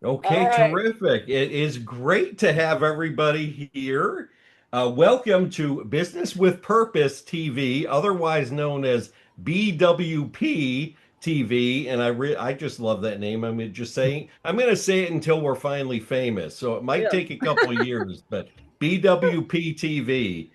All Okay, right. terrific. It is great to have everybody here. Welcome to Business with Purpose TV, otherwise known as BWP TV. And I just love that name. I'm going to say it until we're finally famous. So it might Yes. take a couple of years, but BWP TV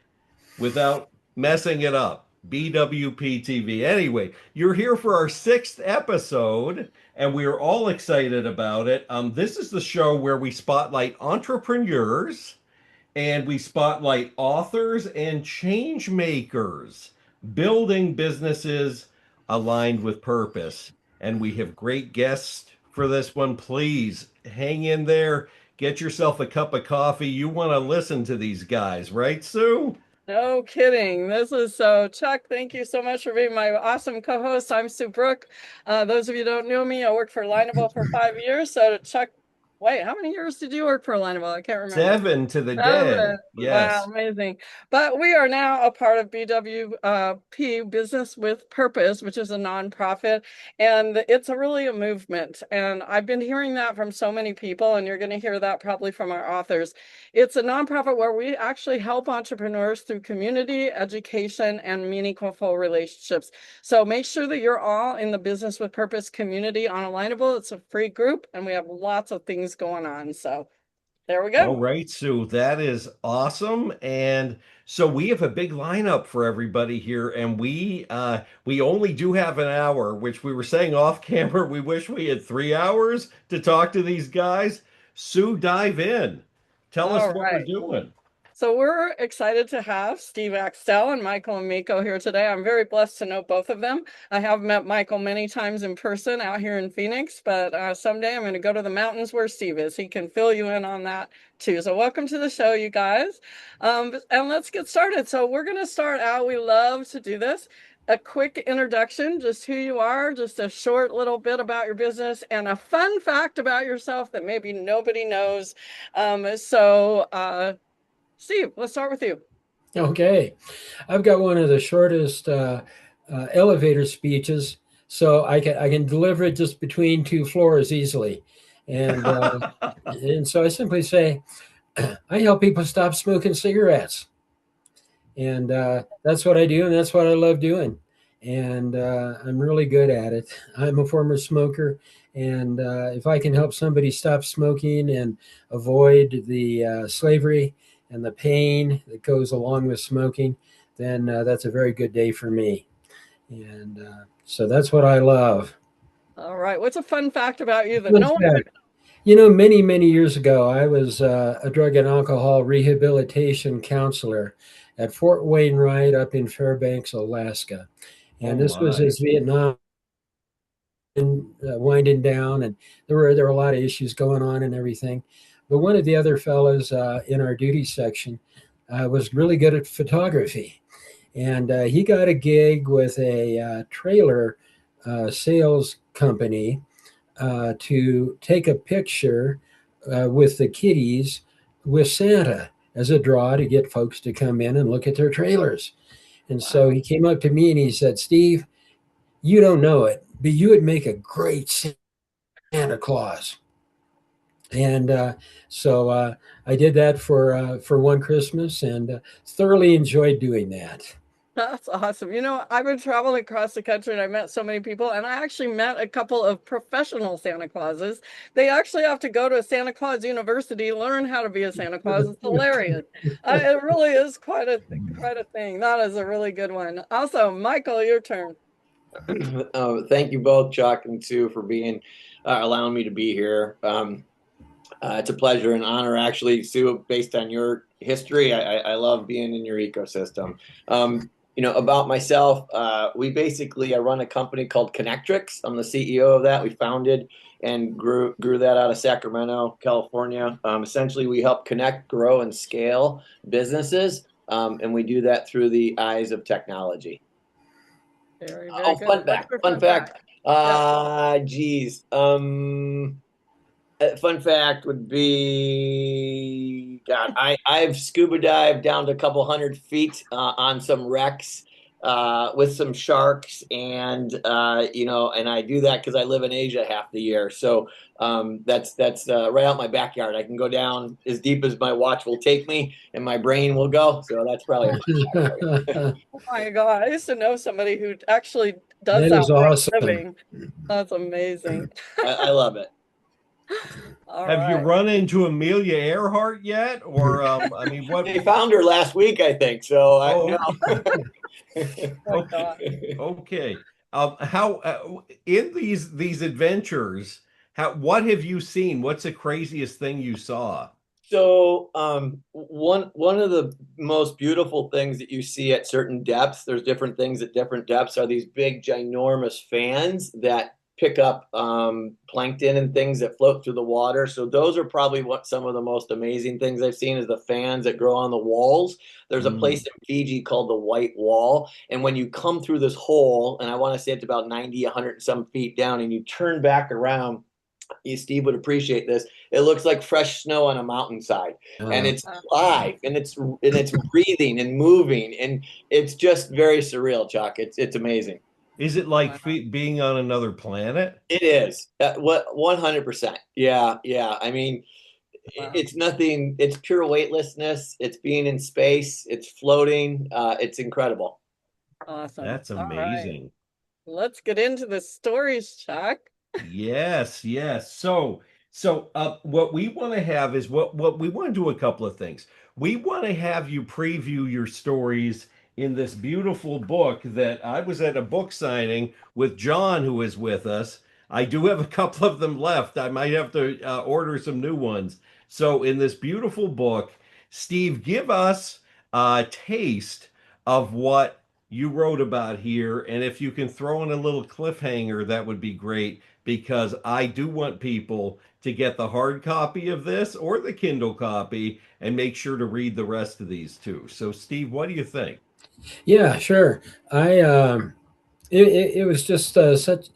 without messing it up. BWP TV. Anyway, you're here for our sixth episode, and we are all excited about it. This is the show where we spotlight entrepreneurs and we spotlight authors and change makers building businesses aligned with purpose. And we have great guests for this one. Please hang in there. Get yourself a cup of coffee. You want to listen to these guys, right, Sue? No kidding. This is so, Chuck, thank you so much for being my awesome co-host. I'm Sue Brooke. Those of you who don't know me, I worked for Lineable for 5 years. So Chuck, wait, how many years did you work for Lineable? I can't remember. Seven to the Seven. day. Wow, Yes. amazing. But we are now a part of BWP Business with Purpose, which is a nonprofit, and it's really a movement. And I've been hearing that from so many people, and you're going to hear that probably from our authors. It's a nonprofit where we actually help entrepreneurs through community, education, and meaningful relationships. So make sure that you're all in the Business with Purpose community on Alignable. It's a free group, and we have lots of things going on. So there we All go. right, Sue, that is awesome. And so we have a big lineup for everybody here, and we only do have an hour, which we were saying off camera. We wish we had 3 hours to talk to these guys. Sue, dive in. Tell us All what we're right. doing. So we're excited to have Steve Axtell and Michael Amico here today. I'm very blessed to know both of them. I have met Michael many times in person out here in Phoenix, but someday I'm going to go to the mountains where Steve is. He can fill you in on that too. So welcome to the show, you guys. And let's get started. So we're going to start out. We love to do this. A quick introduction, just who you are, just a short little bit about your business, and a fun fact about yourself that maybe nobody knows. Steve, let's start with you. Okay. I've got one of the shortest elevator speeches, so I can deliver it just between two floors easily. And and so I simply say, I help people stop smoking cigarettes, and that's what I do, and that's what I love doing, and I'm really good at it. I'm a former smoker, and if I can help somebody stop smoking and avoid the slavery and the pain that goes along with smoking, then that's a very good day for me. And so that's what I love. All right. What's a fun fact about you that Fun no one fact, many years ago, I was a drug and alcohol rehabilitation counselor at Fort Wainwright up in Fairbanks, Alaska. Oh And this was my. as Vietnam winding down, and there were a lot of issues going on and everything. But one of the other fellows in our duty section was really good at photography, and he got a gig with a trailer sales company to take a picture with the kiddies with Santa as a draw to get folks to come in and look at their trailers. And so Wow. he came up to me and he said, Steve, you don't know it, but you would make a great Santa Claus. And so I did that for one Christmas and thoroughly enjoyed doing that. That's awesome. I've been traveling across the country and I met so many people, and I actually met a couple of professional Santa Clauses. They actually have to go to Santa Claus University, learn how to be a Santa Claus. It's hilarious. It really is quite a thing. That is a really good one. Also, Michael, your turn. Thank you both, Chuck and Sue, for being allowing me to be here. It's a pleasure and honor, actually, Sue. Based on your history, I love being in your ecosystem. About myself, I run a company called Connectrix. I'm the CEO of that. We founded and grew that out of Sacramento, California. Essentially, we help connect, grow, and scale businesses, and we do that through the eyes of technology. Very, very Oh, good. What's your fun fun fact? fact. Yeah. Geez. Fun fact would be, God, I've scuba dived down to a couple hundred feet on some wrecks, with some sharks, and and I do that because I live in Asia half the year. So that's right out my backyard. I can go down as deep as my watch will take me, and my brain will go. So that's probably a fun fact for you. Oh my God. I used to know somebody who actually does That that is for a awesome. living. That's amazing. I love it. All Have you right. run into Amelia Earhart yet? Or, I mean, what? They found her last week, I think. So Oh, no. Oh my God. okay. How in these adventures? What have you seen? What's the craziest thing you saw? So one of the most beautiful things that you see at certain depths, there's different things at different depths, are these big ginormous fans that pick up plankton and things that float through the water. So those are probably what some of the most amazing things I've seen is the fans that grow on the walls. There's a place Mm. in Fiji called the White Wall, and when you come through this hole, and I want to say it's about 90, 100 and some feet down, and you turn back around, Steve would appreciate this. It looks like fresh snow on a mountainside, and Uh, it's alive, and it's breathing and moving, and it's just very surreal, Chuck. It's amazing. Is it like Wow. being on another planet? It is what 100%. Yeah, yeah. I mean, Wow. it's nothing. It's pure weightlessness. It's being in space. It's floating. It's incredible. Awesome. That's All right. amazing. Let's get into the stories, Chuck. Yes, yes. What we want to have is what we want to do a couple of things. We want to have you preview your stories in this beautiful book that I was at a book signing with John, who is with us. I do have a couple of them left. I might have to order some new ones. So, in this beautiful book, Steve, give us a taste of what you wrote about here, and if you can throw in a little cliffhanger, that would be great because I do want people to get the hard copy of this or the Kindle copy and make sure to read the rest of these too. So, Steve, what do you think? yeah, sure. I it was just it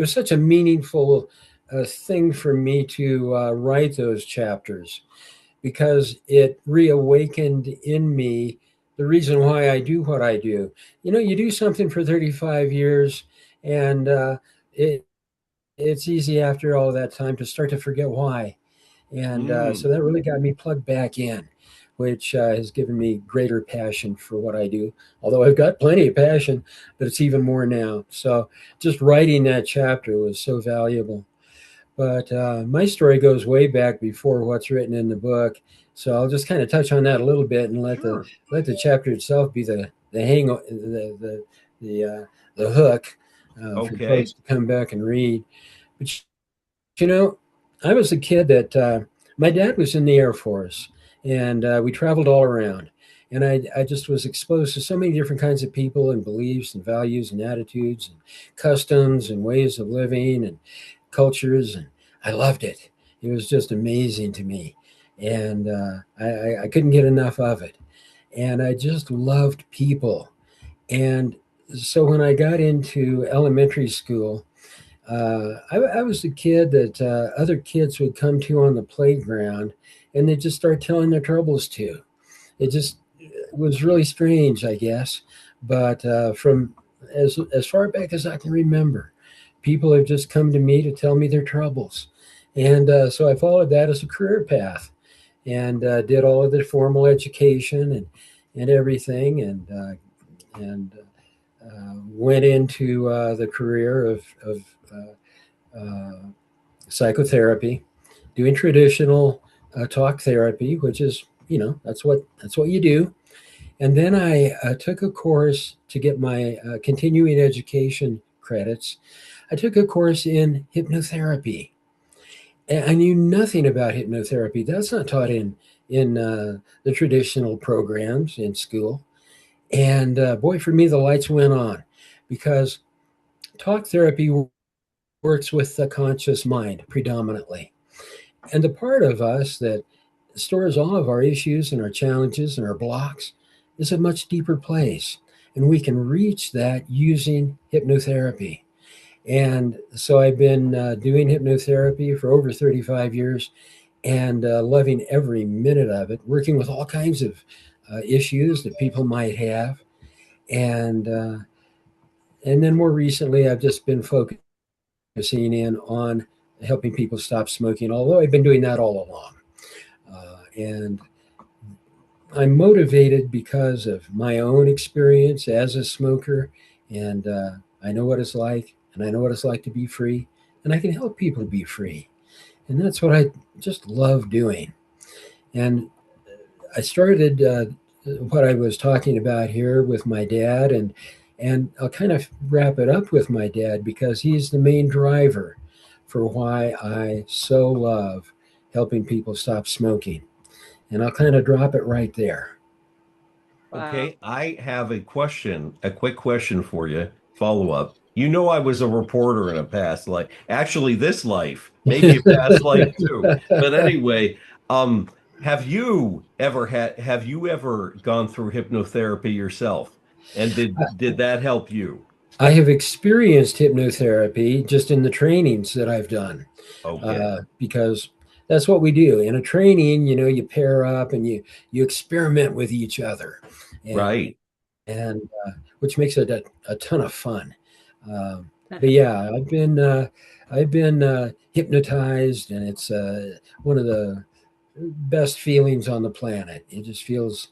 was such a meaningful thing for me to write those chapters because it reawakened in me the reason why I do what I do. You know, you do something for 35 years, and it's easy after all that time to start to forget why. And so Mm, that really got me plugged back in, which has given me greater passion for what I do. Although I've got plenty of passion, but it's even more now. So just writing that chapter was so valuable. But my story goes way back before what's written in the book. So I'll just kind of touch on that a little bit and sure. let the chapter itself be the hook for Okay. folks to come back and read. But you know, I was a kid that my dad was in the Air Force, and we traveled all around. And I just was exposed to so many different kinds of people and beliefs and values and attitudes and customs and ways of living and cultures. And I loved it. It was just amazing to me. And I couldn't get enough of it. And I just loved people. And so when I got into elementary school, I was the kid that other kids would come to on the playground and they just start telling their troubles to. It just was really strange, I guess. But from as far back as I can remember, people have just come to me to tell me their troubles. And so I followed that as a career path and did all of the formal education and everything and went into the career of psychotherapy, doing traditional talk therapy, which is that's what you do. And then I took a course to get my continuing education credits. I took a course in hypnotherapy. And I knew nothing about hypnotherapy. That's not taught in the traditional programs in school. And boy, for me, the lights went on because talk therapy works with the conscious mind predominantly. And the part of us that stores all of our issues and our challenges and our blocks is a much deeper place. And we can reach that using hypnotherapy. And so I've been doing hypnotherapy for over 35 years and loving every minute of it, working with all kinds of issues that people might have. and then more recently, I've just been focusing in on helping people stop smoking. Although I've been doing that all along, and I'm motivated because of my own experience as a smoker, and I know what it's like, and I know what it's like to be free, and I can help people be free, and that's what I just love doing. And I started what I was talking about here with my dad, and I'll kind of wrap it up with my dad because he's the main driver for why I so love helping people stop smoking. And I'll kind of drop it right there. Wow. Okay, I have a question, a quick question for you, follow up. You know, I was a reporter in a past life, actually this life, maybe a past life too. But anyway, um, have you ever gone through hypnotherapy yourself? And did that help you? I have experienced hypnotherapy just in the trainings that I've done, Okay, because that's what we do in a training. You know, you pair up and you experiment with each other, and right. which makes it a ton of fun. But yeah, I've been hypnotized, and it's one of the best feelings on the planet. It just feels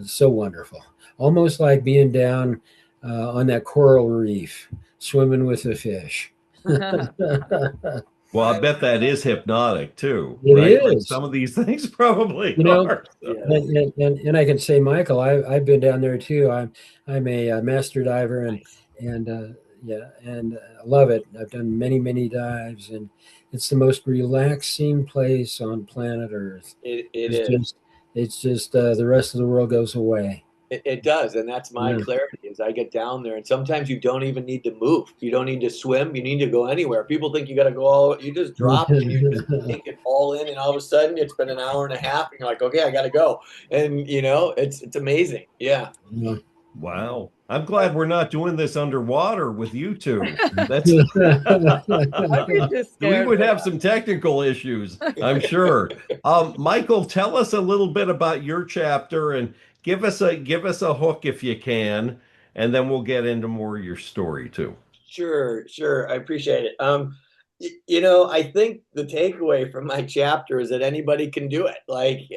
so wonderful, almost like being down on that coral reef, swimming with the fish. It Well, I I bet that is hypnotic too, right? Like is, some of these things probably you know, are. Yes. and I can say, Michael, I've been down there too. I'm a master diver, Nice. and yeah, and I love it. I've done many dives, and it's the most relaxing place on planet Earth. It It's is. just the rest of the world goes away. It does, and that's my Yeah. clarity. Is I get down there, and sometimes you don't even need to move. You don't need to swim. You need to go anywhere. People think you got to go all. You just drop and you just take it all in, and all of a sudden it's been an hour and a half, and you're like, okay, I got to go. And it's amazing. Yeah. Yeah. Wow. I'm glad we're not doing this underwater with you two. That's I'd be too we scared would for have some technical issues, I'm sure. Michael, tell us a little bit about your chapter and give us a hook if you can, and then we'll get into more of your story too. Sure, sure. I appreciate it. I think the takeaway from my chapter is that anybody can do it. Like,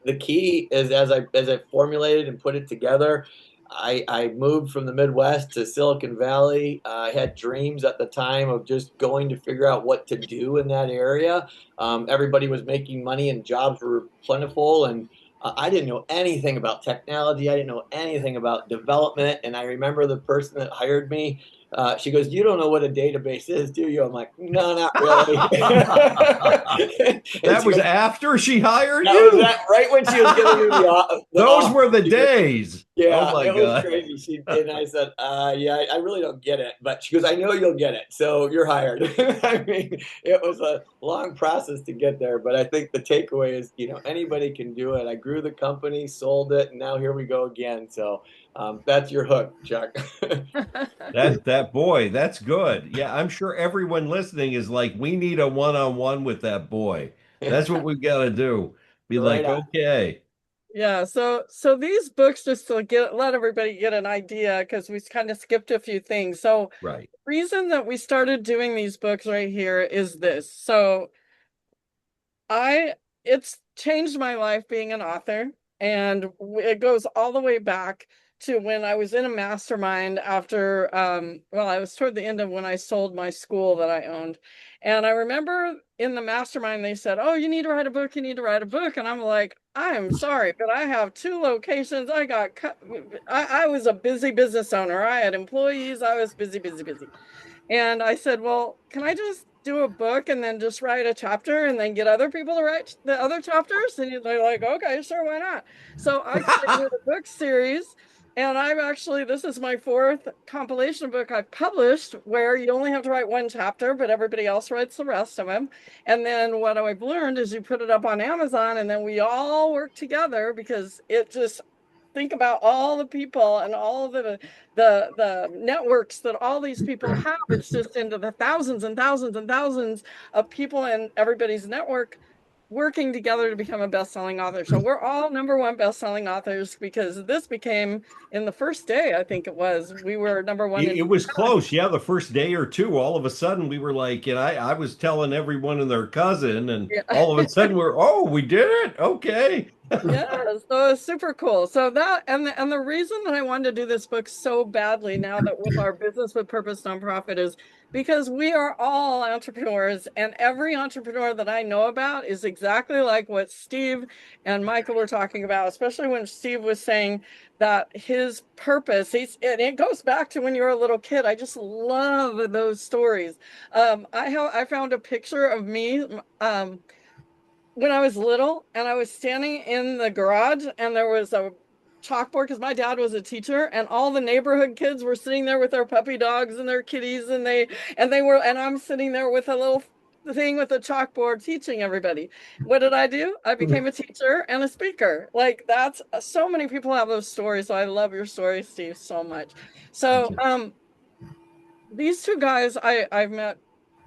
the key is as I formulated and put it together. I moved from the Midwest to Silicon Valley. I had dreams at the time of just going to figure out what to do in that area. Everybody was making money and jobs were plentiful, and I didn't know anything about technology. I didn't know anything about development. And I remember the person that hired me. She goes, "You don't know what a database is, do you?" I'm like, "No, not really." And That she was goes, after she hired "That was you? that right when she was giving me the Those offer." were the She goes, days. Oh yeah, my it was God. crazy. And I said, yeah, I really don't get it. But she goes, I know you'll get it. So you're hired. I mean, it was a long process to get there. But I think the takeaway is, anybody can do it. I grew the company, sold it, and now here we go again. So that's your hook, Chuck. That boy, that's good. Yeah, I'm sure everyone listening is like, we need a one-on-one with that boy. That's what we've got to do. Be Right like, on. okay, Yeah, so these books, just to let everybody get an idea, because we kind of skipped a few things. So right. reason that we started doing these books right here is this. So I it's changed my life being an author, and it goes all the way back to when I was in a mastermind after well, I was toward the end of when I sold my school that I owned. And I remember in the mastermind they said, "Oh, you need to write a book, you need to write a book." And I'm like, "I am sorry, but I have two locations. I got I was a busy business owner. I had employees. I was busy. And I said, well, can I just do a book and then just write a chapter and then get other people to write the other chapters? And they're like, okay, sure, why not? So I created a book series. And this is my fourth compilation book I've published where you only have to write one chapter, but everybody else writes the rest of them. And then what I've learned is you put it up on Amazon and then we all work together because it just, think about all the people and all the networks that all these people have. It's just into the thousands and thousands and thousands of people in everybody's network. working together to become a best-selling author. So we're all #1 best-selling authors because this became in the first day, I think it was, we were #1 It was close. Yeah, the first day or two, all of a sudden we were like, and I was telling everyone and their cousin, and yeah. all of a sudden oh, we did it. Okay. Yeah, so it's super cool. So that and the reason that I wanted to do this book so badly now that with our Business with Purpose nonprofit is because we are all entrepreneurs, and every entrepreneur that I know about is exactly like what Steve and Michael were talking about, especially when Steve was saying that his purpose, and it goes back to when you were a little kid. I just love those stories. I found a picture of me when I was little, and I was standing in the garage, and there was a chalkboard because my dad was a teacher, and all the neighborhood kids were sitting there with their puppy dogs and their kitties, and I'm sitting there with a little thing with a chalkboard teaching everybody. What did I do? I became a teacher and a speaker. Like, that's so many people have those stories. So I love your story, Steve, so much. So these two guys I've met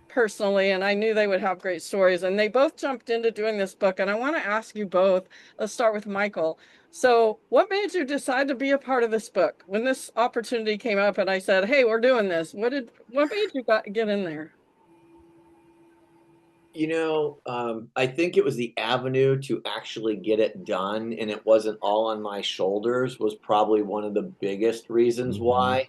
personally, and I knew they would have great stories, and they both jumped into doing this book. And I want to ask you both, let's start with Michael. So what made you decide to be a part of this book when this opportunity came up and I said, hey, we're doing this? What made you get in there? I think it was the avenue to actually get it done, and it wasn't all on my shoulders, was probably one of the biggest reasons why.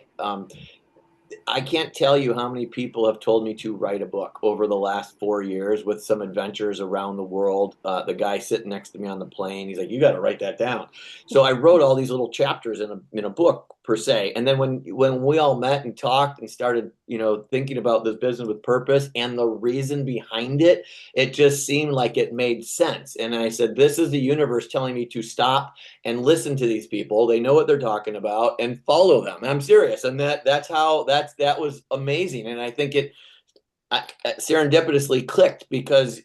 I can't tell you how many people have told me to write a book over the last 4 years with some adventures around the world. The guy sitting next to me on the plane, he's like, you got to write that down. So I wrote all these little chapters in a book per se. And then when we all met and talked and started, thinking about this business with purpose and the reason behind it, it just seemed like it made sense. And I said, this is the universe telling me to stop and listen to these people. They know what they're talking about, and follow them. And I'm serious. And that was amazing. And I think it serendipitously clicked because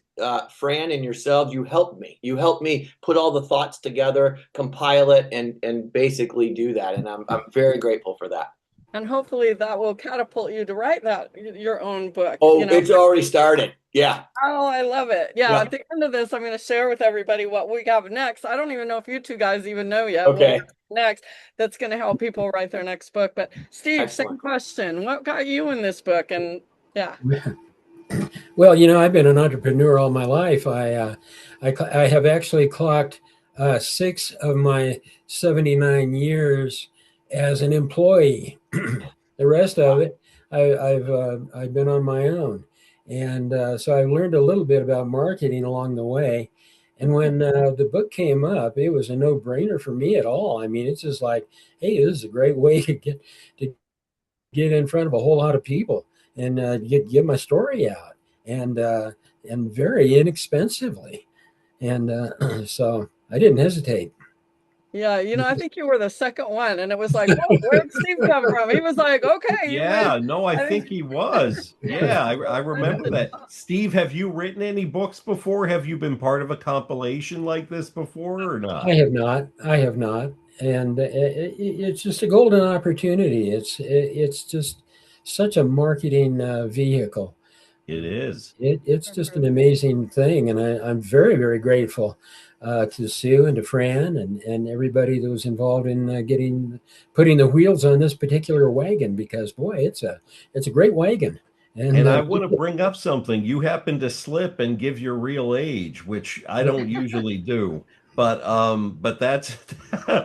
Fran and yourselves, you helped me. You helped me put all the thoughts together, compile it, and basically do that. And I'm very grateful for that. And hopefully that will catapult you to write your own book. Oh, it's already started. Yeah. Oh, I love it. Yeah. At the end of this, I'm going to share with everybody what we have next. I don't even know if you two guys even know yet. Okay. Next, that's going to help people write their next book. But Steve, Excellent. Same question. What got you in this book? And yeah. Well, I've been an entrepreneur all my life. I have actually clocked 6 of my 79 years as an employee. The rest of it, I've been on my own, and so I learned a little bit about marketing along the way. And when the book came up, it was a no-brainer for me at all. I mean, it's just like, hey, this is a great way to get in front of a whole lot of people and get my story out, and very inexpensively. And so I didn't hesitate. Yeah, I think you were the second one, and it was like, whoa, where'd Steve come from? He was like, okay. Yeah, no, I think he was. Yeah, I remember that. Steve, have you written any books before? Have you been part of a compilation like this before or not? I have not. And it's just a golden opportunity. It's just such a marketing vehicle. It is. It's just an amazing thing. And I'm very, very grateful to Sue and to Fran and everybody that was involved in putting the wheels on this particular wagon, because boy, it's a great wagon. And I want to bring up something. You happen to slip and give your real age, which I don't usually do. But that's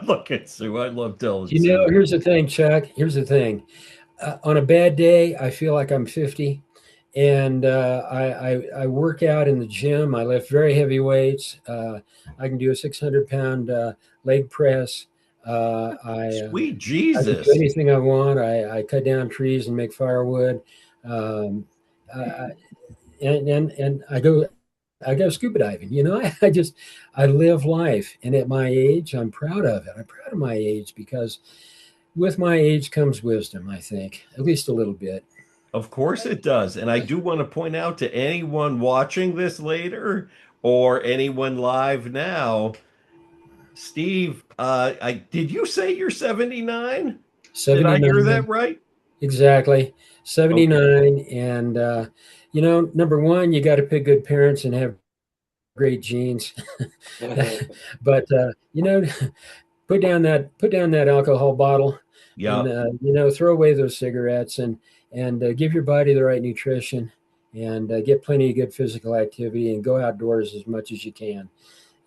look at Sue. I love telling Sue. Here's the thing, Chuck. Here's the thing. On a bad day, I feel like I'm 50. And I work out in the gym. I lift very heavy weights. I can do a 600-pound leg press. Sweet Jesus! I can do anything I want. I cut down trees and make firewood. And I go scuba diving. I live life, and at my age, I'm proud of it. I'm proud of my age because with my age comes wisdom. I think, at least a little bit. Of course it does. And I do want to point out to anyone watching this later or anyone live now, Steve, did you say you're 79? 79. Did I hear that right? Exactly. 79. Okay. And, number one, you got to pick good parents and have great genes. But put down that alcohol bottle, and Yeah. throw away those cigarettes, and give your body the right nutrition, and get plenty of good physical activity, and go outdoors as much as you can.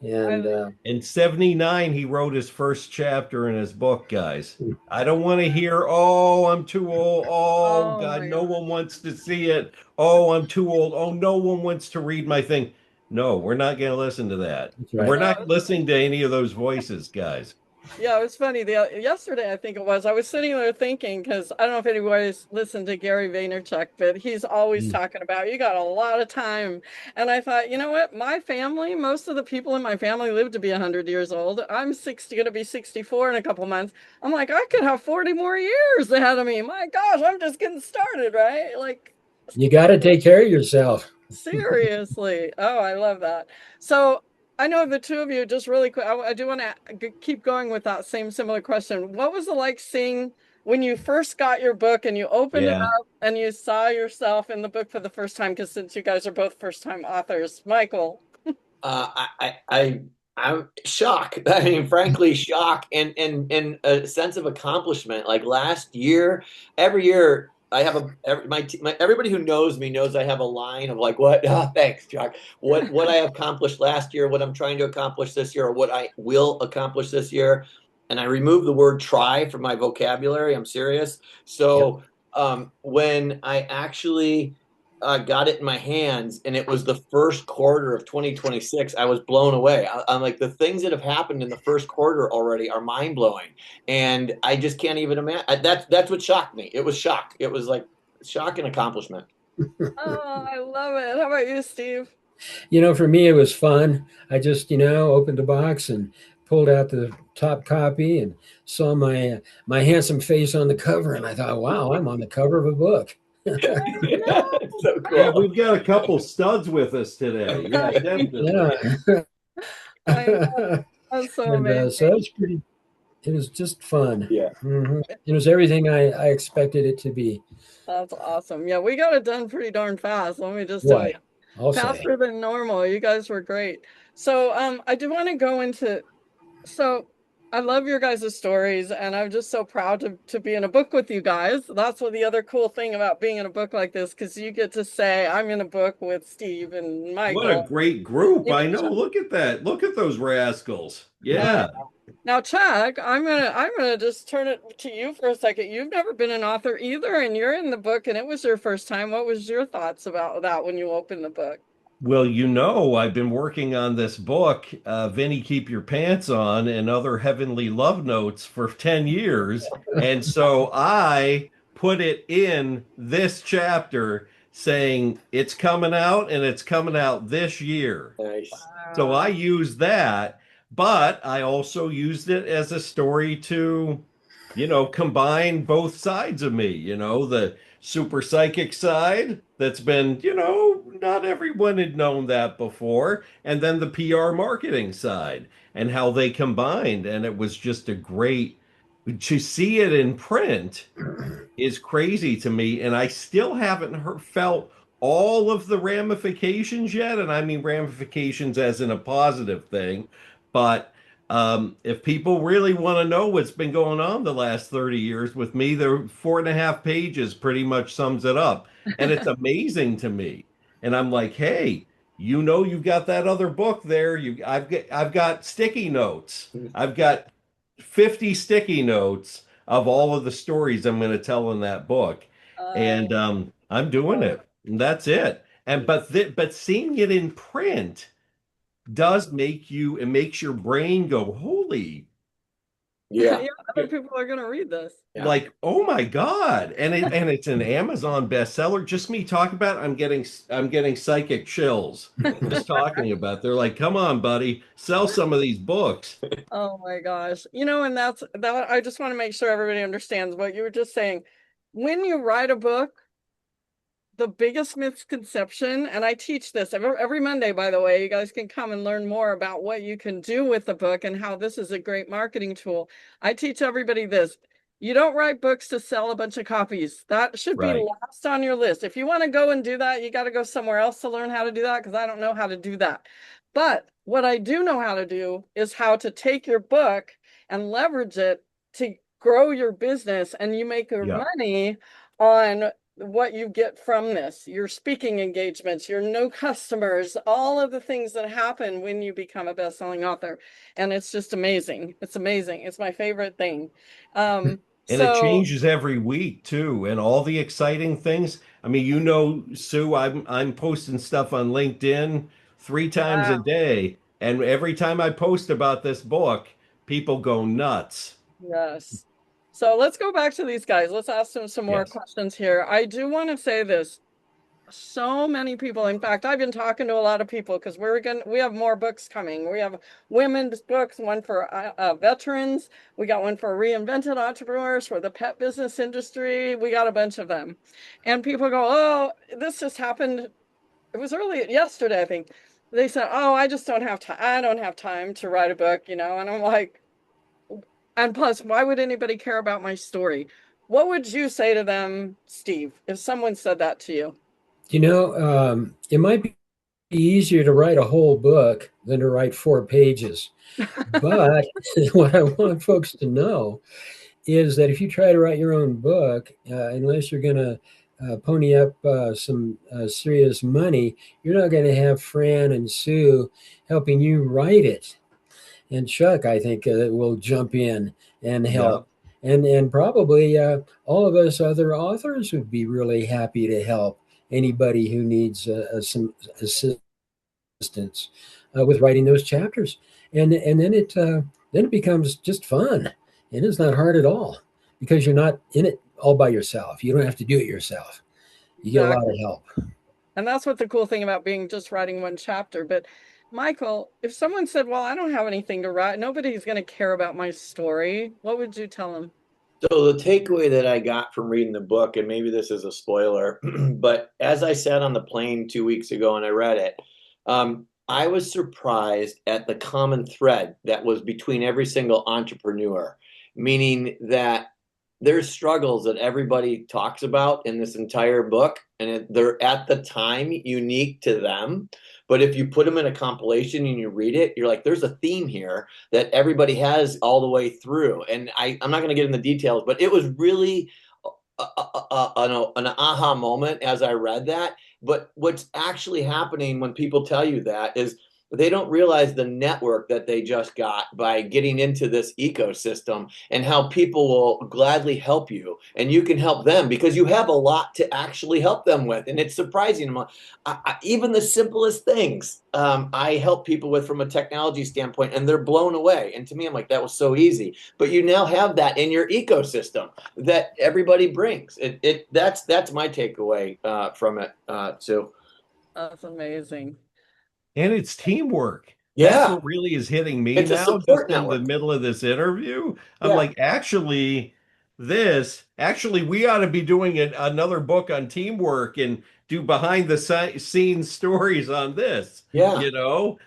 And I, In 79, he wrote his first chapter in his book, guys. I don't want to hear, oh, I'm too old. Oh, oh God, my no God. one wants to see it. Oh, I'm too old. Oh, no one wants to read my thing. No, we're not going to listen to that. that's And right. we're No, not listening to any of those voices, guys. yeah, it was funny. Yesterday, I think it was, I was sitting there thinking, because I don't know if anybody's listened to Gary Vaynerchuk, but he's always Mm. talking about you got a lot of time. And I thought, you know what? My family, most of the people in my family live to be 100 years old. I'm 60, going to be 64 in a couple months. I'm like, I could have 40 more years ahead of me. My gosh, I'm just getting started, right? Like, You got to take care of yourself. seriously. Oh, I love that. So I know the two of you, just really quick, I do want to keep going with that same similar question. What was it like seeing when you first got your book and you opened it Yeah. up and you saw yourself in the book for the first time? Because since you guys are both first time authors, Michael. I'm shocked. I mean, frankly, shock and a sense of accomplishment. Like last year, every year I have everybody who knows me knows I have a line of like what thanks, Chuck. What I accomplished last year, what I'm trying to accomplish this year, or what I will accomplish this year. And I remove the word try from my vocabulary. I'm serious. Yep. So when I actually got it in my hands and it was the first quarter of 2026, I was blown away. I'm like, the things that have happened in the first quarter already are mind blowing. And I just can't even imagine. That's what shocked me. It was shock. It was like shock and accomplishment. Oh, I love it. How about you, Steve? For me, it was fun. I just, opened the box and pulled out the top copy and saw my handsome face on the cover, and I thought, wow, I'm on the cover of a book. I Yeah, so Yeah, cool. we've got a couple studs with us today. Yeah, know. definitely. Yeah. I know. That's so And so amazing. it was just fun. Yeah. It was everything I expected it to be. That's awesome. Yeah, we got it done pretty darn fast. Let me just tell you. Why? I'll say. Faster than normal. You guys were great. So I do want to go into, so I love your guys' stories, and I'm just so proud to be in a book with you guys. That's what the other cool thing about being in a book like this, because you get to say, I'm in a book with Steve and What a Michael. great group. You I know, know. Look at that. Look at those rascals. I Yeah. Now, Chuck, I'm gonna just turn it to you for a second. You've never been an author either, and you're in the book, and it was your first time. What was your thoughts about that when you opened the book? Well, I've been working on this book, Vinny, Keep Your Pants On, and other heavenly love notes for 10 years. And so I put it in this chapter saying it's coming out and it's coming out this year. Nice. So I Wow. used that, but I also used it as a story to, combine both sides of me, the super psychic side that's been, not everyone had known that before, and then the PR marketing side and how they combined. And it was just a great to see it in print is crazy to me, and I still haven't felt all of the ramifications yet, and I mean ramifications as in a positive thing. But if people really want to know what's been going on the last 30 years with me, the 4.5 pages pretty much sums it up, and it's amazing to me. And I'm like, hey, you've got that other book there. I've got sticky notes. I've got 50 sticky notes of all of the stories I'm going to tell in that book. And Oh, I'm doing it. And that's it. And but seeing it in print does it makes your brain go, holy, Yeah. yeah, other people are gonna read this. Yeah. like, oh my God. And it's an Amazon bestseller. Just me talking about it, I'm getting psychic chills just talking about it. They're like, come on, buddy, sell some of these books. Oh my gosh. And that's that I just want to make sure everybody understands what you were just saying. When you write a book, the biggest misconception, and I teach this every Monday, by the way, you guys can come and learn more about what you can do with the book and how this is a great marketing tool. I teach everybody this. You don't write books to sell a bunch of copies. That should be Right. last on your list. If you want to go and do that, you got to go somewhere else to learn how to do that because I don't know how to do that. But what I do know how to do is how to take your book and leverage it to grow your business, and you make your Yeah. money on what you get from this, your speaking engagements, your new customers, all of the things that happen when you become a best-selling author. And it's just amazing. It's amazing. It's my favorite thing. And it So changes every week too, and all the exciting things. I mean, Sue, I'm posting stuff on LinkedIn 3 times a yeah, day, and every time I post about this book, people go nuts. yes. So let's go back to these guys. Let's ask them some more Yes. questions here. I do want to say this. So many people. In fact, I've been talking to a lot of people because we have more books coming. We have women's books, one for veterans. We got one for reinvented entrepreneurs, for the pet business industry. We got a bunch of them. And people go, "Oh, this just happened. It was early yesterday, I think." They said, "Oh, I just don't have time. I don't have time to write a book, you know." And I'm like, and plus, why would anybody care about my story? What would you say to them, Steve, if someone said that to you? It might be easier to write a whole book than to write 4 pages. But what I want folks to know is that if you try to write your own book, unless you're going to pony up some serious money, you're not going to have Fran and Sue helping you write it. And Chuck, I think, will jump in and Yeah. help. And probably all of us other authors would be really happy to help anybody who needs some assistance with writing those chapters. And then it becomes just fun, and it's not hard at all because you're not in it all by yourself. You don't have to do it yourself. You get a lot Exactly. of help. And that's what the cool thing about being just writing one chapter. But Michael, if someone said, "Well, I don't have anything to write, nobody's going to care about my story," what would you tell them? So the takeaway that I got from reading the book, and maybe this is a spoiler, but as I sat on the plane 2 weeks ago and I read it, I was surprised at the common thread that was between every single entrepreneur, meaning that there's struggles that everybody talks about in this entire book, and they're at the time unique to them. But if you put them in a compilation and you read it, you're like, there's a theme here that everybody has all the way through. And I'm not going to get into the details, but it was really an aha moment as I read that. But what's actually happening when people tell you that is they don't realize the network that they just got by getting into this ecosystem and how people will gladly help you and you can help them because you have a lot to actually help them with. And it's surprising. Even the simplest things I help people with from a technology standpoint, and they're blown away. And to me, I'm like, that was so easy. But you now have that in your ecosystem that everybody brings. That's my takeaway from it, Sue. That's amazing. And it's teamwork. That's Yeah, what really is hitting me it's a now, just support in the network. middle of this interview. I'm Yeah, like, actually, we ought to be doing another book on teamwork and do behind the scenes stories on this, yeah,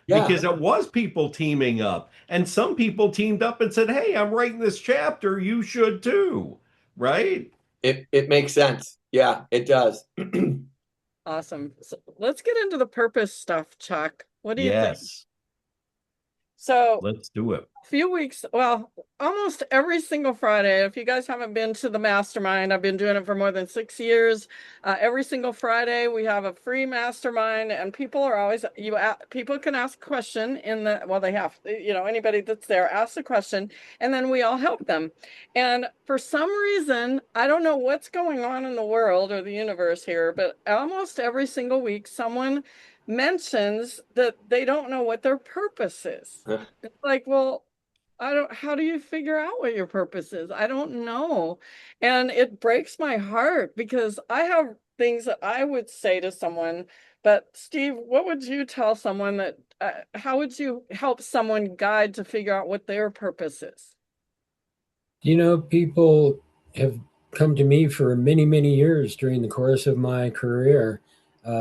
yeah. because it was people teaming up. And some people teamed up and said, "Hey, I'm writing this chapter. You should too." Right? It makes sense. Yeah, it does. Awesome. So let's get into the purpose stuff, Chuck. What do you think? Yes. So Let's do it. few weeks, well, almost every single Friday. If you guys haven't been to the mastermind, I've been doing it for more than 6 years. Every single Friday, we have a free mastermind, and people are always people can ask a question in the well, they have anybody that's there asks a question, and then we all help them. And for some reason, I don't know what's going on in the world or the universe here, but almost every single week, someone mentions that they don't know what their purpose is. It's like, well, how do you figure out what your purpose is? I don't know. And it breaks my heart because I have things that I would say to someone. But Steve, what would you tell someone how would you help someone guide to figure out what their purpose is? People have come to me for many, many years during the course of my career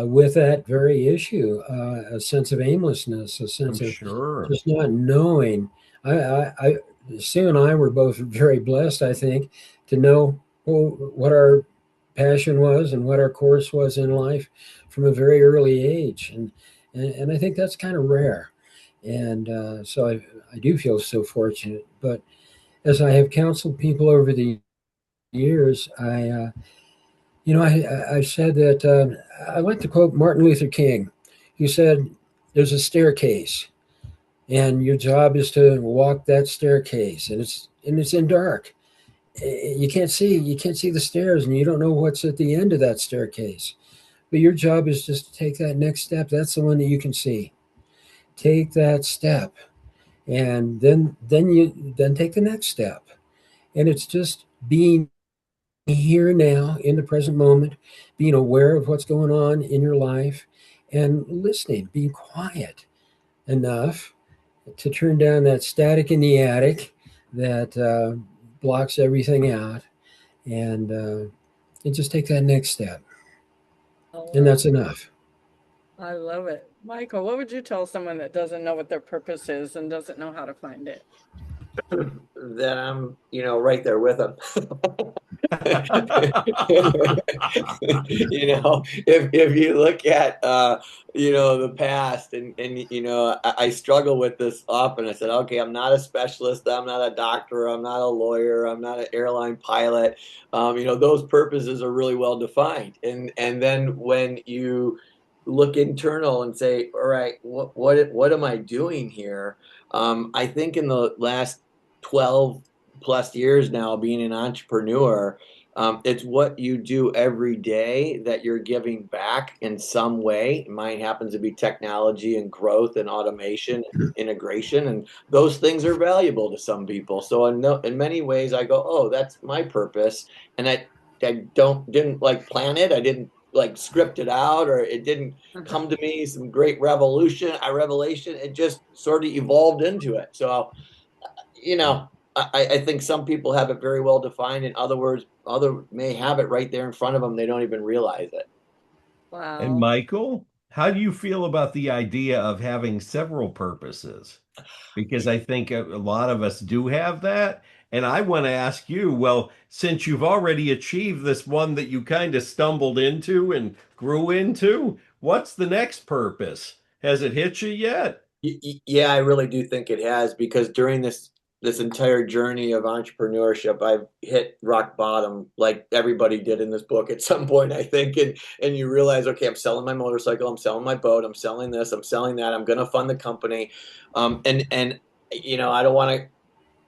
with that very issue, a sense of aimlessness, a I'm sense of sure. just not knowing. I Sue and I were both very blessed, I think, to know what our passion was and what our course was in life from a very early age, and I think that's kind of rare. And so I do feel so fortunate. But as I have counseled people over the years, I've said that I like to quote Martin Luther King, who said, "There's a staircase, and your job is to walk that staircase, and it's in dark. You can't see the stairs, and you don't know what's at the end of that staircase. But your job is just to take that next step. That's the one that you can see. Take that step, and then take the next step. And it's just being here now in the present moment, being aware of what's going on in your life, and listening, being quiet enough to turn down that static in the attic that blocks everything out, and just take that next step, and Oh, that's enough." I love it. Michael, what would you tell someone that doesn't know what their purpose is and doesn't know how to find it? That I'm, right there with them. If you look at the past, and I struggle with this often. I said, okay, I'm not a specialist, I'm not a doctor, I'm not a lawyer, I'm not an airline pilot. Those purposes are really well defined, and then when you look internal and say, all right, what am I doing here? I think in the last 12 plus years now being an entrepreneur, it's what you do every day that you're giving back in some way. Mine happens to be technology and growth and automation and integration, and those things are valuable to some people. So in many ways, I go, oh, that's my purpose, and I didn't like plan it. I didn't like script it out, or it didn't come to me some great revelation. It just sort of evolved into it. So you know, I think some people have it very well defined. In other words, other may have it right there in front of them. They don't even realize it. And Wow. Michael, how do you feel about the idea of having several purposes? Because I think a lot of us do have that. And I want to ask you, well, since you've already achieved this one that you kind of stumbled into and grew into, what's the next purpose? Has it hit you yet? Yeah, I really do think it has, because during this entire journey of entrepreneurship, I've hit rock bottom like everybody did in this book at some point, I think. And you realize, okay, I'm selling my motorcycle, I'm selling my boat, I'm selling this, I'm selling that, I'm going to fund the company. And I don't want to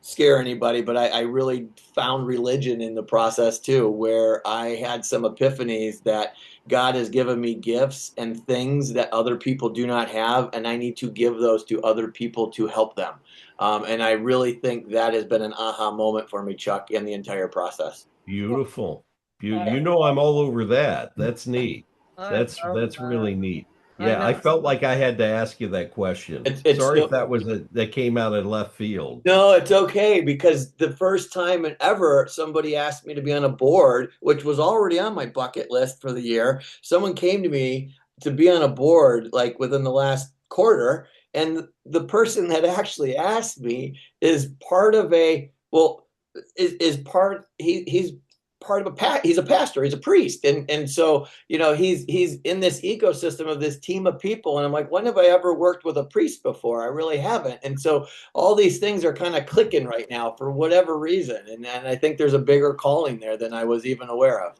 scare anybody, but I really found religion in the process too, where I had some epiphanies that God has given me gifts and things that other people do not have, and I need to give those to other people to help them. And I really think that has been an aha moment for me, Chuck, in the entire process. Beautiful. You I, you know I'm all over that. That's neat. I love That's that. really neat. I Yeah, I know. felt like I had to ask you that question. It's Sorry if still that was that came out of left field. No, it's okay, because the first time ever somebody asked me to be on a board, which was already on my bucket list for the year, someone came to me to be on a board like within the last quarter, and the person that actually asked me is part of a well is part he's part of he's a pastor, he's a priest, and so he's in this ecosystem of this team of people, and I'm like, when have I ever worked with a priest before? I really haven't. And so all these things are kind of clicking right now for whatever reason. And I think there's a bigger calling there than I was even aware of.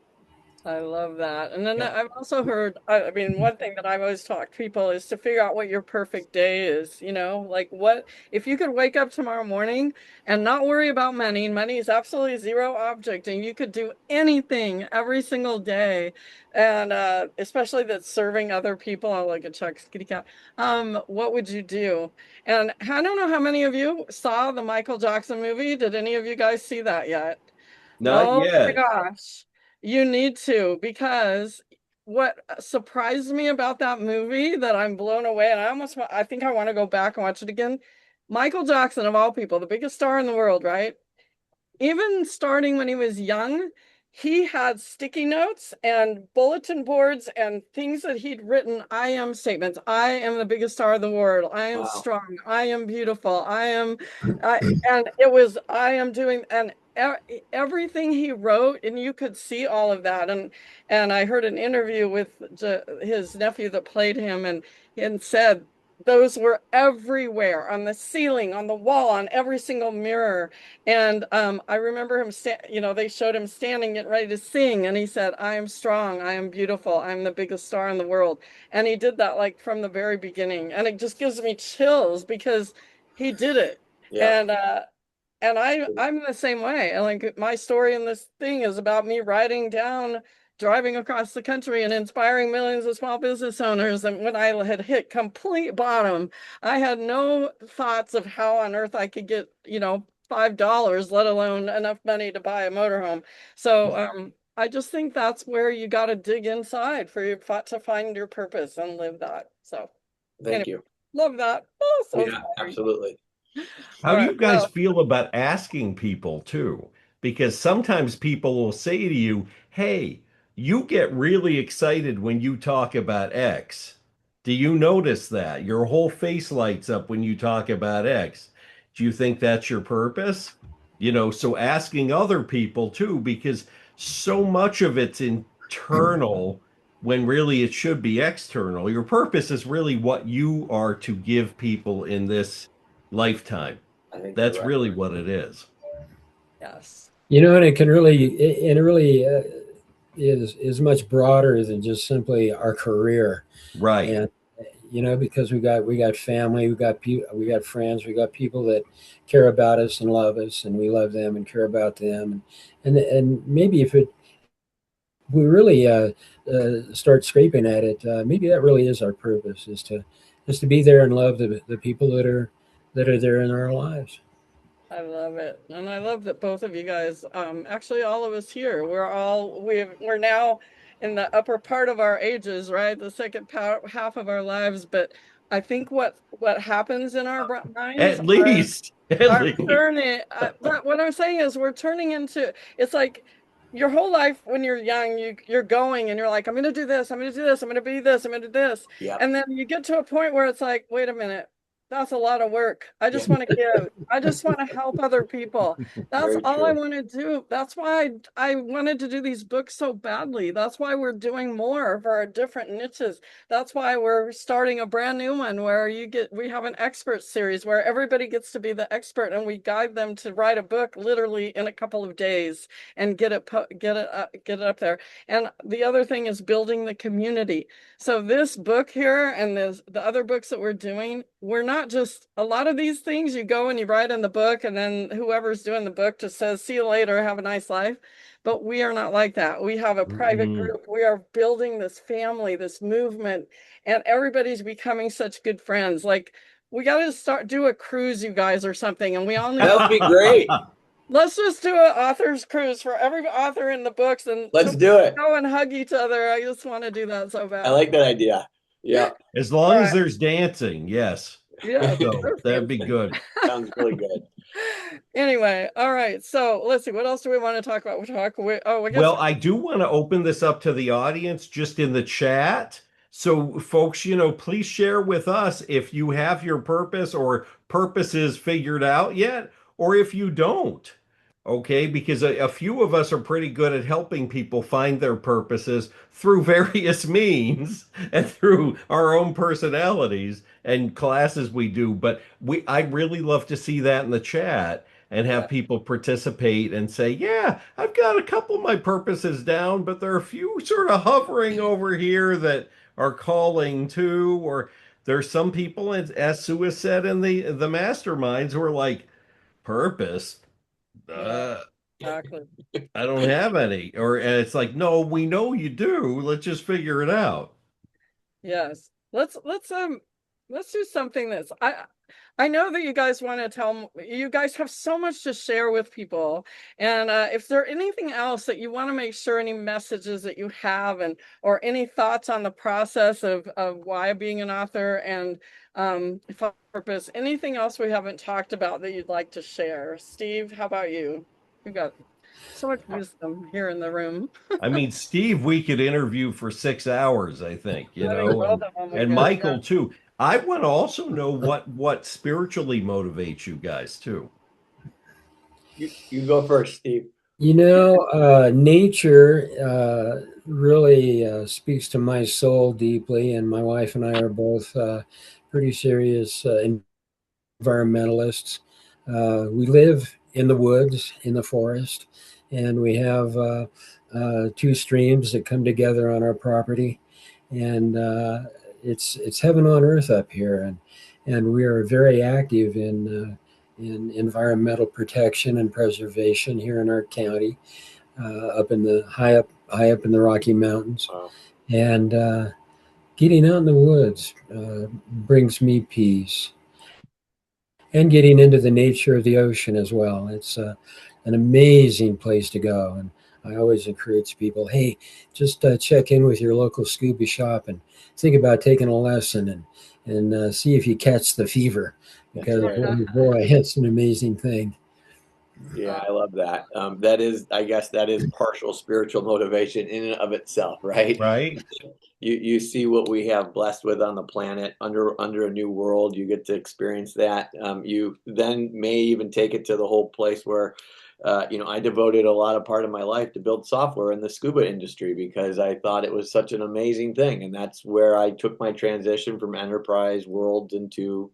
I love that. And then Yeah. I've also heard, I mean, one thing that I've always taught people is to figure out what your perfect day is, like what, if you could wake up tomorrow morning and not worry about money, money is absolutely zero object, and you could do anything every single day. And especially that's serving other people. I like a Chuck's kitty cat. What would you do? And I don't know how many of you saw the Michael Jackson movie. Did any of you guys see that yet? Not Oh my yet. gosh. You need to, because what surprised me about that movie that I'm blown away, and I think I want to go back and watch it again. Michael Jackson, of all people, the biggest star in the world, right? Even starting when he was young, he had sticky notes and bulletin boards and things that he'd written. I am statements. I am the biggest star in the world. I am Wow. strong. I am beautiful. And it was, I am doing, and everything he wrote, and you could see all of that. And I heard an interview with his nephew that played him, and said those were everywhere, on the ceiling, on the wall, on every single mirror. And I remember him, they showed him standing, getting ready to sing. And he said, I am strong. I am beautiful. I'm the biggest star in the world. And he did that like from the very beginning. And it just gives me chills because he did it. Yeah. And I'm the same way. And like my story in this thing is about me driving across the country and inspiring millions of small business owners. And when I had hit complete bottom, I had no thoughts of how on earth I could get, $5, let alone enough money to buy a motorhome. So I just think that's where you got to dig inside to find your purpose and live that. So Thank anyway, you. love that. Oh, so Yeah, absolutely. How All do right, you guys feel about asking people too? Because sometimes people will say to you, hey, you get really excited when you talk about X. Do you notice that? Your whole face lights up when you talk about X. Do you think that's your purpose? So asking other people too, because so much of it's internal when really it should be external. Your purpose is really what you are to give people in this lifetime. I think you're That's right. really what it is. yes. And it really is much broader than just simply our career. Right. And because we got family, we got friends, we got people that care about us and love us, and we love them and care about them, and maybe if we really start scraping at it, maybe that really is our purpose, is to be there and love the people that are there in our lives. I love it. And I love that both of you guys, actually all of us here, we're now in the upper part of our ages, right? The second half of our lives. But I think what happens in our minds At least. At are least. turning, but what I'm saying is we're turning into, it's like your whole life when you're young, you're going and you're like, I'm going to do this, I'm going to do this, I'm going to be this, I'm going to do this. Yeah. And then you get to a point where it's like, wait a minute, that's a lot of work. I Yeah. just want to give. I just want to help other people. That's Very all I true. want to do. That's why I wanted to do these books so badly. That's why we're doing more for our different niches. That's why we're starting a brand new one where we have an expert series where everybody gets to be the expert and we guide them to write a book literally in a couple of days and get it up there. And the other thing is building the community. So this book here and the other books that we're doing, we're not just, a lot of these things you go and you write in the book and then whoever's doing the book just says, see you later, have a nice life. But we are not like that. We have a private group. We are building this family, this movement, and everybody's becoming such good do a cruise, you guys, or something. And we all need That would be great. Let's just do an author's cruise for every author in the books and Let's do it. go and hug each other. I just want to do that so bad. I like that idea. Yeah. As long as there's dancing, yes. Yeah. So that'd be good. Sounds really good. Anyway, all right. So let's see. What else do we want to talk about? Well, I do want to open this up to the audience just in the chat. So, folks, please share with us if you have your purpose or purposes figured out yet, or if you don't. Okay, because a few of us are pretty good at helping people find their purposes through various means and through our own personalities and classes we do. But I'd really love to see that in the chat and have people participate and say, yeah, I've got a couple of my purposes down, but there are a few sort of hovering over here that are calling too. Or there's some people, as Sue has said in the masterminds, who are like, purpose? Exactly. I don't have any. And it's like, no, we know you do. Let's just figure it out. Yes. Let's do something that's I know that you guys want to you guys have so much to share with people. And if there anything else that you want to make sure, any messages that you have or any thoughts on the process of why being an author and purpose, anything else we haven't talked about that you'd like to share? Steve, how about you? You've got so much wisdom here in the room. I mean, Steve, we could interview for 6 hours, I think, and Michael too. I want to also know what spiritually motivates you guys too. You go first, Steve. Nature really speaks to my soul deeply, and my wife and I are both pretty serious environmentalists. We live in the woods, in the forest, and we have two streams that come together on our property, and it's heaven on earth up here, and we are very active in environmental protection and preservation here in our county, up in the high up in the Rocky Mountains, Wow. and getting out in the woods brings me peace, and getting into the nature of the ocean as well. It's an amazing place to go, and I always encourage people, hey, just check in with your local scuba shop and think about taking a lesson and see if you catch the fever, That's because right. boy, it's an amazing thing. Yeah, I love that. That is, I guess, that is partial spiritual motivation in and of itself, right? Right? You see what we have blessed with on the planet under a new world. You get to experience that. You then may even take it to the whole place where, I devoted a lot of part of my life to build software in the scuba industry because I thought it was such an amazing thing, and that's where I took my transition from enterprise world into,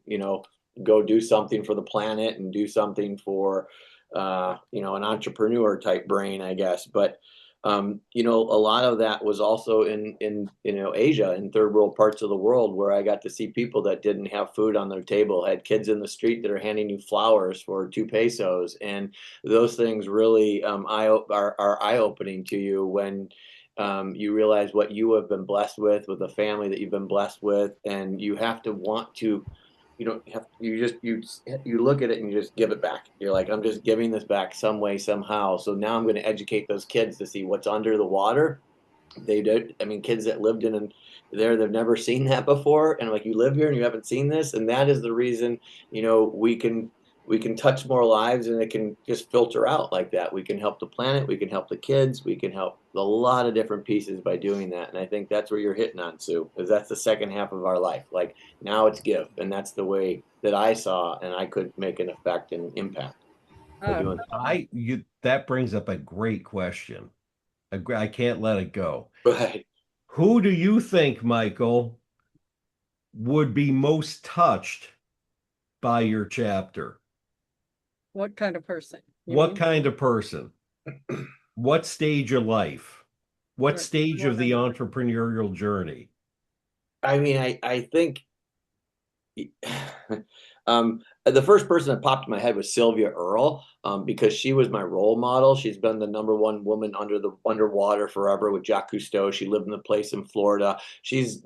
go do something for the planet and do something for, an entrepreneur type brain, I guess. But a lot of that was also in Asia, in third world parts of the world, where I got to see people that didn't have food on their table, had kids in the street that are handing you flowers for 2 pesos, and those things really are eye opening to you when you realize what you have been blessed with a family that you've been blessed with, and you have to want to. You don't have you look at it and you just give it back. You're like, I'm just giving this back some way, somehow. So now I'm going to educate those kids to see what's under the water. They did. I mean, kids that lived in they've never seen that before, and like, you live here and you haven't seen this, and that is the reason, we can touch more lives, and it can just filter out like that. We can help the planet, we can help the kids, we can help a lot of different pieces by doing that. And I think that's where you're hitting on, Sue, because that's the second half of our life. Like, now it's give, and that's the way that I saw, and I could make an effect and impact by Oh, doing That brings up a great question. I can't let it go. that. Right. Who do you think, Michael, would be most touched by your chapter? what kind of person you What mean? kind of person? What stage of life? What Right. stage of the entrepreneurial journey? I mean, I think the first person that popped in my head was Sylvia Earle, because she was my role model. She's been the number one woman underwater forever with Jacques Cousteau. She lived in the place in Florida. She's,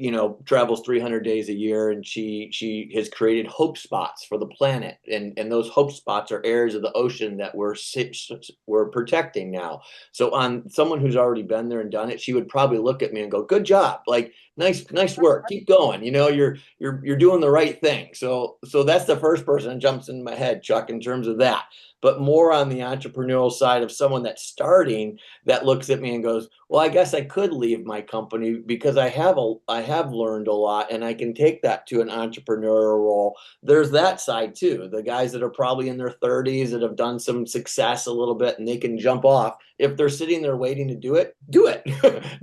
travels 300 days a year, and she has created hope spots for the planet. And those hope spots are areas of the ocean that we're protecting now. So on someone who's already been there and done it, she would probably look at me and go, "Good job. Like, nice work. Keep going. You're doing the right thing." So that's the first person that jumps into my head, Chuck, in terms of that. But more on the entrepreneurial side of someone that's starting, that looks at me and goes, "Well, I guess I could leave my company because I have learned a lot, and I can take that to an entrepreneurial role." There's that side too. The guys that are probably in their 30s that have done some success a little bit, and they can jump off. If they're sitting there waiting to do it, do it.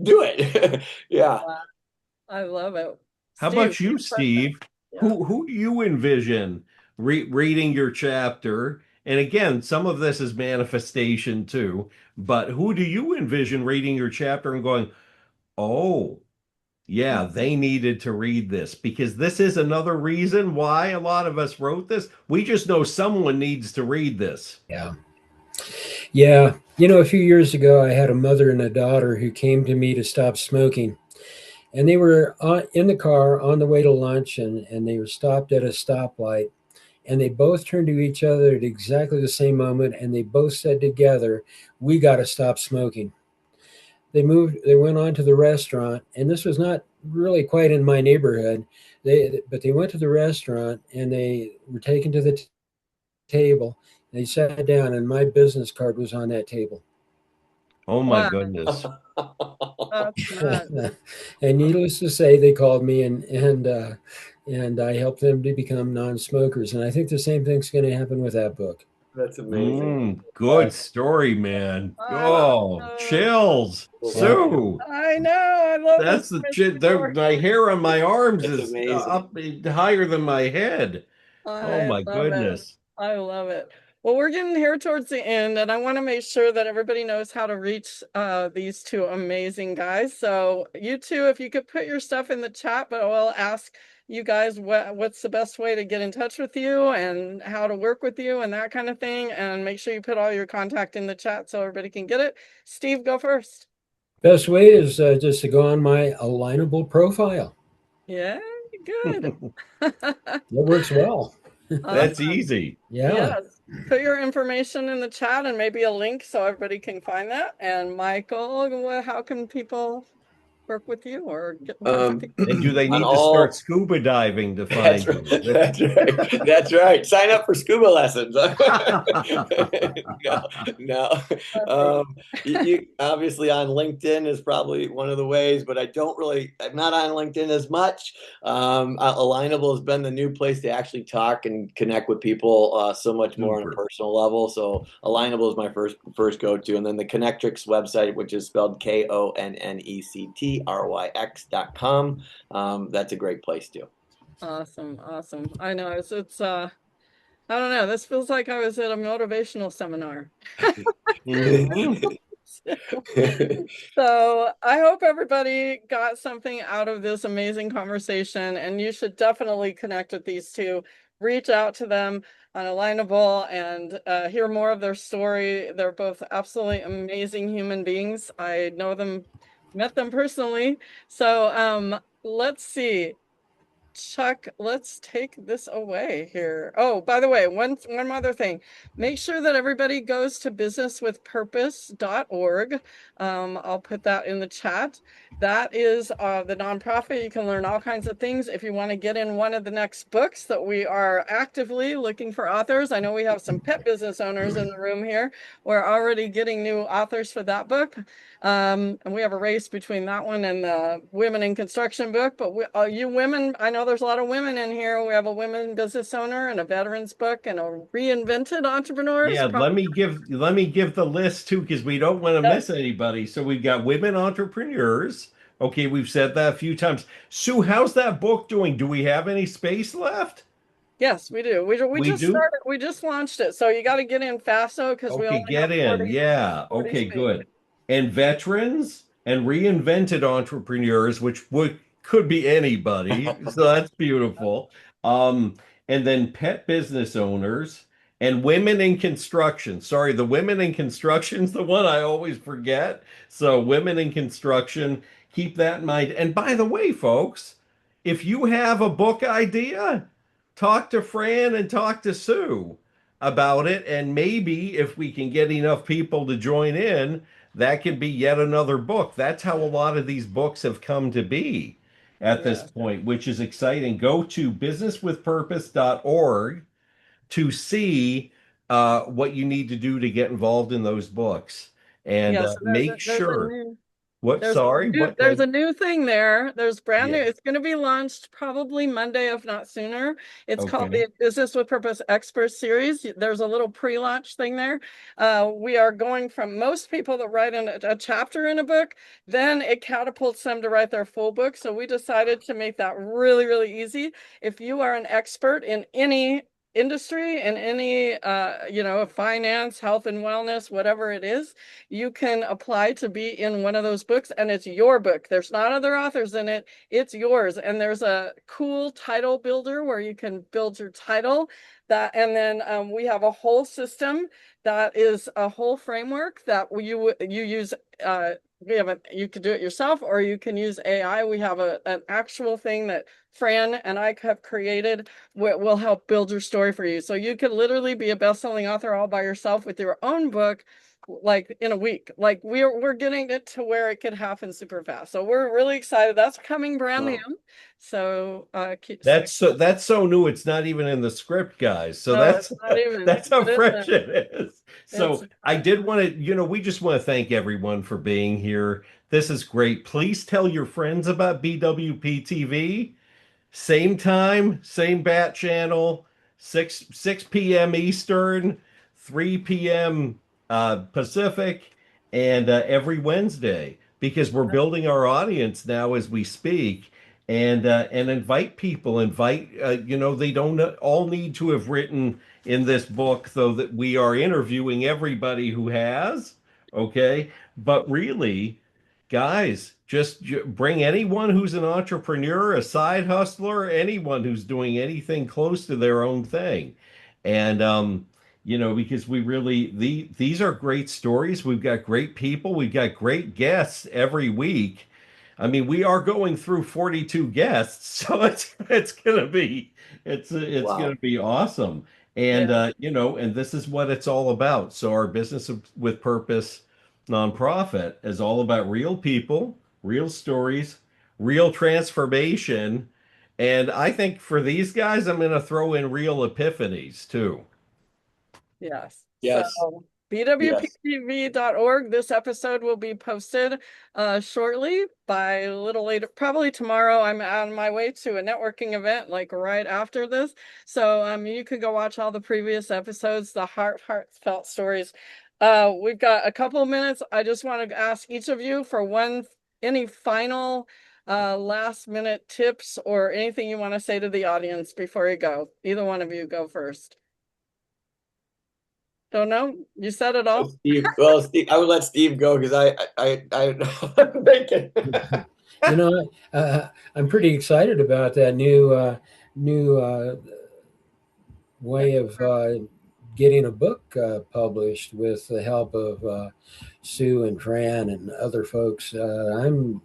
Do it. Yeah. Wow, I love it. How Steve, about you, Steve? yeah. Who do you envision reading your chapter? And again, some of this is manifestation too, but who do you envision reading your chapter and going, "Oh, yeah, they needed to read this," because this is another reason why a lot of us wrote this. We just know someone needs to read this. Yeah. Yeah. A few years ago, I had a mother and a daughter who came to me to stop smoking. And they were in the car on the way to lunch, and they were stopped at a stoplight. And they both turned to each other at exactly the same moment. And they both said together, "We got to stop smoking." They went on to the restaurant. And this was not really quite in my neighborhood. But they went to the restaurant, and they were taken to the table. They sat down, and my business card was on that table. Oh my Wow, goodness. that's nuts. And needless to say, they called me, and I helped them to become non-smokers. And I think the same thing's going to happen with that book. That's amazing. Good story, man. I Oh, love chills. Yeah. Sue, I know. I love that's this the rich story. my hair on my arms That's is amazing. up higher than my head. Oh I my love it. goodness. I love it. Well, we're getting here towards the end, and I want to make sure that everybody knows how to reach these two amazing guys. So you two, if you could put your stuff in the chat, but I will ask you guys what's the best way to get in touch with you and how to work with you and that kind of thing. And make sure you put all your contact in the chat so everybody can get it. Steve, go first. Best way is just to go on my alignable profile. Yeah, good. That works well. That's Awesome. easy. Yeah. Yes. Put your information in the chat and maybe a link so everybody can find that. And Michael, how can people work with you or get in touch with you? And do they On need to start all scuba diving to That's find right. you? That's right. That's right. Sign up for scuba lessons. No, no. You obviously on LinkedIn is probably one of the ways, but I'm not on LinkedIn as much. Alignable has been the new place to actually talk and connect with people so much more on a Super. personal level. So Alignable is my first go-to. And then the Connectrix website, which is spelled KONNECTRYX.com. That's a great place too. Awesome. Awesome. I know it's I don't know. This feels like I was at a motivational seminar. So I hope everybody got something out of this amazing conversation, and you should definitely connect with these two. Reach out to them on Alignable and hear more of their story. They're both absolutely amazing human beings. I know them, met them personally. So let's see. Chuck, let's take this away here. Oh, by the way, one other thing. Make sure that everybody goes to businesswithpurpose.org. I'll put that in the chat. That is the nonprofit. You can learn all kinds of things. If you want to get in one of the next books that we are actively looking for authors, I know we have some pet business owners in the room here. We're already getting new authors for that book. And we have a race between that one and the women in construction book. But you women, I know there's a lot of women in here. We have a women business owner and a veterans book and a reinvented entrepreneurs. Yeah, let me give the list too, because we don't want to miss anybody. So we've got women entrepreneurs. Okay, we've said that a few times. Sue, how's that book doing? Do we have any space left? Yes, we do. We We just do? started. We just launched it. So you got to get in fast though, because we Okay, only have get in. 40, Yeah. 40 Okay, spaces. good. And veterans and reinvented entrepreneurs, which could be anybody. So that's beautiful. Um, and then pet business owners and women in construction. Sorry, the women in construction is the one I always forget. So women in construction, keep that in mind. And by the way, folks, if you have a book idea, talk to Fran and talk to Sue about it. And maybe if we can get enough people to join in, that can be yet another book. That's how a lot of these books have come to be at this Yeah. point, which is exciting. Go to businesswithpurpose.org to see what you need to do to get involved in those books. And Yeah. So make there's a sure. new What? Sorry, what? there's a new thing there. There's brand new. Yeah. It's going to be launched probably Monday, if not sooner. It's called Okay. the Business with Purpose Expert Series. There's a little pre-launch thing there. We are going from most people that write a chapter in a book, then it catapults them to write their full book. So we decided to make that really, really easy. If you are an expert in any industry in any finance, health and wellness, whatever it is, you can apply to be in one of those books, and it's your book. There's not other authors in it. It's yours. And there's a cool title builder where you can build your title. And then we have a whole system that is a whole framework that you use. You can do it yourself, or you can use AI. We have an actual thing that Fran and I have created will help build your story for you. So you could literally be a best-selling author all by yourself with your own book, like in a week. Like we're getting it to where it could happen super fast. So we're really excited. That's coming brand new. So That's so new. It's not even in the script, guys. So no, it's not even. that's how But fresh it is. it's So I did want to, we just want to thank everyone for being here. This is great. Please tell your friends about BWP TV. Same time, same bat channel, 6 p.m. Eastern, 3 p.m. Pacific, and every Wednesday, because we're building our audience now as we speak, and invite people, they don't all need to have written in this book, though, that we are interviewing everybody who has, okay? But really, guys, just bring anyone who's an entrepreneur, a side hustler, anyone who's doing anything close to their own thing. And because these are great stories. We've got great people, we've got great guests every week. I mean, we are going through 42 guests, so it's gonna be it's Wow. gonna be awesome. And Yeah. and this is what it's all about. So our business with purpose nonprofit is all about real people, real stories, real transformation. And I think for these guys, I'm going to throw in real epiphanies too. Yes. So Yes. Yes. BWPTV.org. This episode will be posted shortly by a little later, probably tomorrow. I'm on my way to a networking event like right after this. So you can go watch all the previous episodes, the heartfelt stories. We've got a couple of minutes. I just want to ask each of you for any final last minute tips or anything you want to say to the audience before you go. Either one of you go first. Don't know. You said it all. Steve, I would let Steve go because I'm thinking. I'm pretty excited about that new way of getting a book published with the help of Sue and Fran and other folks. I'm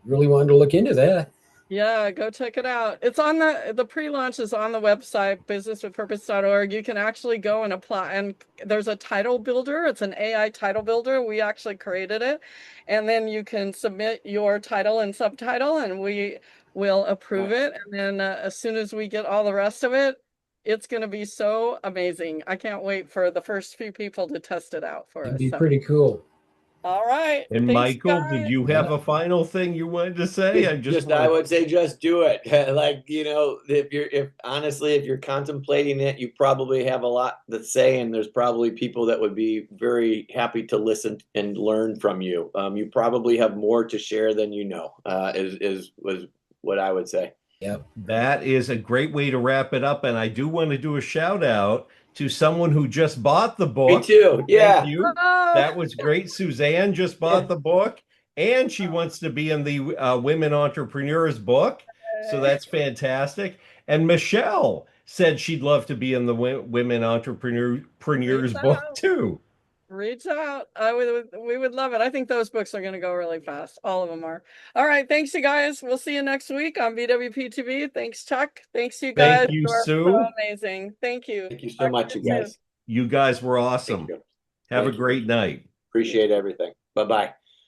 really wanting to look into that. Yeah, go check it out. It's on the pre-launch is on the website, businesswithpurpose.org. You can actually go and apply, and there's a title builder. It's an AI title builder. We actually created it. And then you can submit your title and subtitle, and we will approve it. And then as soon as we get all the rest of it, it's going to be so amazing. I can't wait for the first few people to test it out for It'd us. be So, pretut cool. all right. And Thanks, Michael, did guys. you have a final thing you wanted to say? I just I want would say just do it. Like, if you're contemplating it, you probably have a lot to say, and there's probably people that would be very happy to listen and learn from you. You probably have more to share than you know, was what I would say. Yep. that is a great way to wrap it up. And I do want to do a shout out to someone who just bought the Me book. too. Thank Yeah. you. Oh, That was great. Suzanne just bought Yeah. the book, and she wants to be in the Women Entrepreneurs book. So that's fantastic. And Michelle said she'd love to be in the Women reach Entrepreneurs book out. too. Reach out. We would love it. I think those books are going to go really fast. All of them are. All right. Thanks, you guys. We'll see you next week on BWP TV. Thanks, Chuck. Thanks, you guys. Thank you, You are so Sue. amazing. Thank you. Thank you so Talk to much, you you soon. guys. You guys were Thank awesome. you. Have a Thank you. great night. Appreciate everything. Bye-bye.